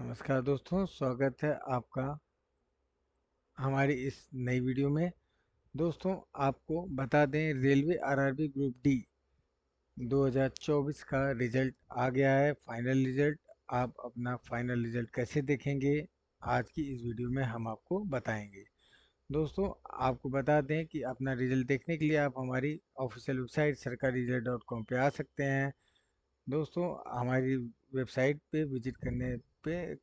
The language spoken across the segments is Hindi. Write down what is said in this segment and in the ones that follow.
नमस्कार दोस्तों, स्वागत है आपका हमारी इस नई वीडियो में। दोस्तों, आपको बता दें, रेलवे आरआरबी ग्रुप डी 2024 का रिजल्ट आ गया है, फाइनल रिजल्ट। आप अपना फाइनल रिजल्ट कैसे देखेंगे, आज की इस वीडियो में हम आपको बताएंगे। दोस्तों, आपको बता दें कि अपना रिजल्ट देखने के लिए आप हमारी ऑफिशियल वेबसाइट sarkariresult.com पे आ सकते हैं। दोस्तों, हमारी वेबसाइट पे विजिट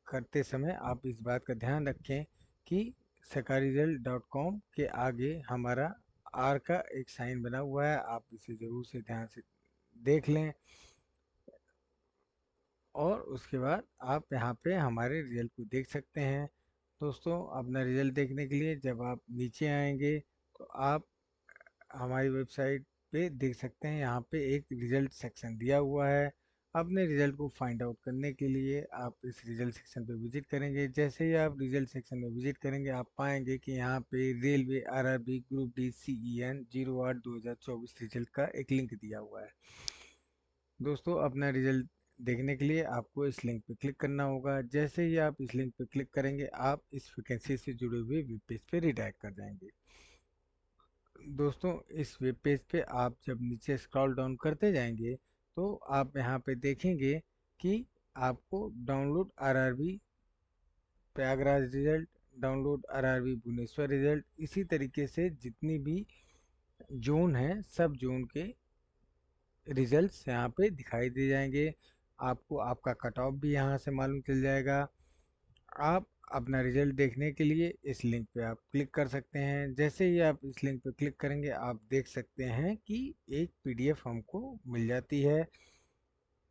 करते समय आप इस बात का ध्यान रखें कि sarkariresult.com के आगे हमारा आर का एक साइन बना हुआ है, आप इसे ज़रूर से ध्यान से देख लें। और उसके बाद आप यहाँ पे हमारे रिजल्ट को देख सकते हैं। दोस्तों, अपना रिजल्ट देखने के लिए जब आप नीचे आएंगे तो आप हमारी वेबसाइट पे देख सकते हैं, यहाँ पे एक रिजल्ट सेक्शन दिया हुआ है। अपने रिजल्ट को फाइंड आउट करने के लिए आप इस रिजल्ट सेक्शन पे विजिट करेंगे। जैसे ही आप रिजल्ट सेक्शन में विजिट करेंगे, आप पाएंगे कि यहाँ पे railway RRB group D CEN 08/2024 result का एक लिंक दिया हुआ है। दोस्तों, अपना रिजल्ट देखने के लिए आपको इस लिंक पे क्लिक करना होगा। जैसे ही आप इस लिंक पे क्लिक करेंगे, आप इस वैकेंसी से जुड़े हुए वेब पेज पे रिडायरेक्ट कर जाएंगे। दोस्तों, इस वेब पेज पे आप जब नीचे स्क्रॉल डाउन करते जाएंगे तो आप यहाँ पे देखेंगे कि आपको download RRB Prayagraj result, download RRB Bhubaneswar result, इसी तरीके से जितनी भी जोन है सब जोन के रिजल्ट्स यहाँ पे दिखाई दे जाएंगे। आपको आपका कट ऑफ भी यहाँ से मालूम चल जाएगा। आप अपना रिजल्ट देखने के लिए इस लिंक पे आप क्लिक कर सकते हैं। जैसे ही आप इस लिंक पे क्लिक करेंगे, आप देख सकते हैं कि एक PDF हमको मिल जाती है।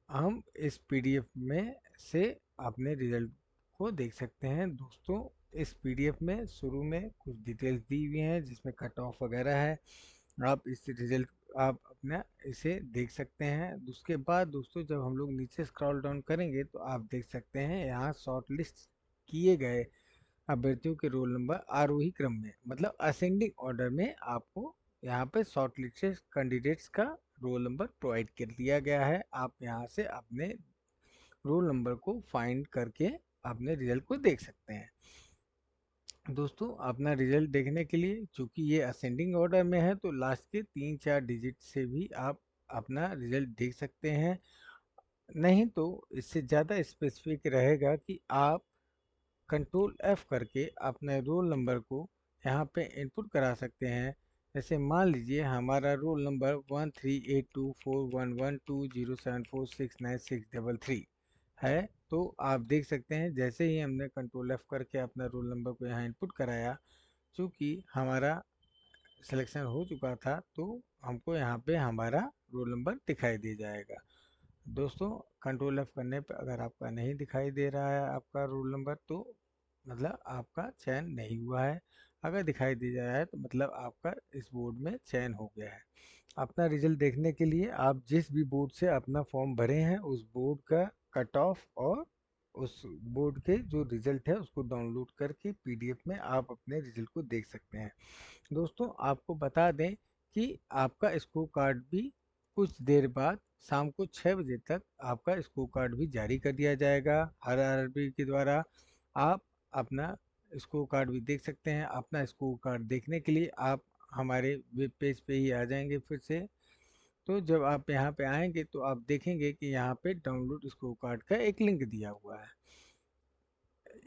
हम इस PDF में से अपने रिजल्ट को देख सकते हैं। दोस्तों, इस PDF में शुरू में कुछ डिटेल्स दी हुई हैं जिसमें कट ऑफ वगैरह है। आप इस रिजल्ट आप अपना इसे देख सकते हैं। उसके बाद दोस्तों, जब हम लोग नीचे स्क्रॉल डाउन करेंगे तो आप देख सकते हैं यहाँ शॉर्ट लिस्ट किए गए अभ्यर्थियों के रोल नंबर आरोही क्रम में, मतलब असेंडिंग ऑर्डर में आपको यहाँ पे शॉर्ट लिस्टेड कैंडिडेट्स का रोल नंबर प्रोवाइड कर दिया गया है। आप यहाँ से अपने रोल नंबर को फाइंड करके अपने रिजल्ट को देख सकते हैं। दोस्तों, अपना रिजल्ट देखने के लिए, चूंकि ये असेंडिंग ऑर्डर में है, तो लास्ट के 3-4 डिजिट से भी आप अपना रिजल्ट देख सकते हैं। नहीं तो इससे ज़्यादा स्पेसिफिक रहेगा कि आप Ctrl+F करके अपने रोल नंबर को यहाँ पे इनपुट करा सकते हैं। जैसे मान लीजिए हमारा रोल नंबर 1382411207469633 है। तो आप देख सकते हैं, जैसे ही हमने Ctrl+F करके अपना रोल नंबर को यहाँ इनपुट कराया, चूँकि हमारा सिलेक्शन हो चुका था, तो हमको यहाँ पे हमारा रोल नंबर दिखाई दे जाएगा। दोस्तों, Ctrl+F करने पर अगर आपका नहीं दिखाई दे रहा है आपका रोल नंबर, तो मतलब आपका चयन नहीं हुआ है। अगर दिखाई दे जा रहा है तो मतलब आपका इस बोर्ड में चयन हो गया है। अपना रिजल्ट देखने के लिए आप जिस भी बोर्ड से अपना फॉर्म भरे हैं, उस बोर्ड का कट ऑफ और उस बोर्ड के जो रिजल्ट है उसको डाउनलोड करके PDF में आप अपने रिजल्ट को देख सकते हैं। दोस्तों, आपको बता दें कि आपका स्कोर कार्ड भी कुछ देर बाद शाम को 6 बजे तक आपका स्कोर कार्ड भी जारी कर दिया जाएगा हर आरआरबी के द्वारा। आप अपना स्कोर कार्ड भी देख सकते हैं। अपना स्कोर कार्ड देखने के लिए आप हमारे वेब पेज पे ही आ जाएंगे फिर से। तो जब आप यहाँ पे आएंगे तो आप देखेंगे कि यहाँ पे डाउनलोड स्कोर कार्ड का एक लिंक दिया हुआ है।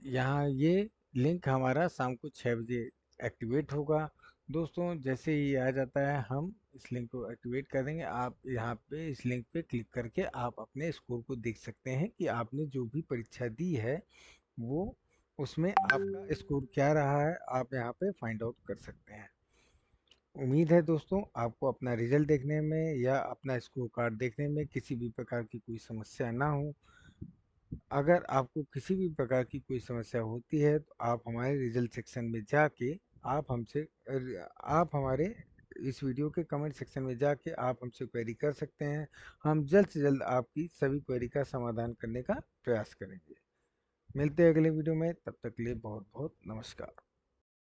यहाँ ये लिंक हमारा शाम को 6 बजे एक्टिवेट होगा। दोस्तों, जैसे ही आ जाता है हम इस लिंक को एक्टिवेट कर देंगे। आप यहाँ पे इस लिंक पे क्लिक करके आप अपने स्कोर को देख सकते हैं कि आपने जो भी परीक्षा दी है वो उसमें आपका स्कोर क्या रहा है, आप यहाँ पे फाइंड आउट कर सकते हैं। उम्मीद है दोस्तों, आपको अपना रिजल्ट देखने में या अपना स्कोर कार्ड देखने में किसी भी प्रकार की कोई समस्या ना हो। अगर आपको किसी भी प्रकार की कोई समस्या होती है तो आप हमारे रिजल्ट सेक्शन में जाके आप हमारे इस वीडियो के कमेंट सेक्शन में जाके आप हमसे क्वेरी कर सकते हैं। हम जल्द से जल्द आपकी सभी क्वेरी का समाधान करने का प्रयास करेंगे। मिलते हैं अगले वीडियो में, तब तक के लिए बहुत बहुत नमस्कार।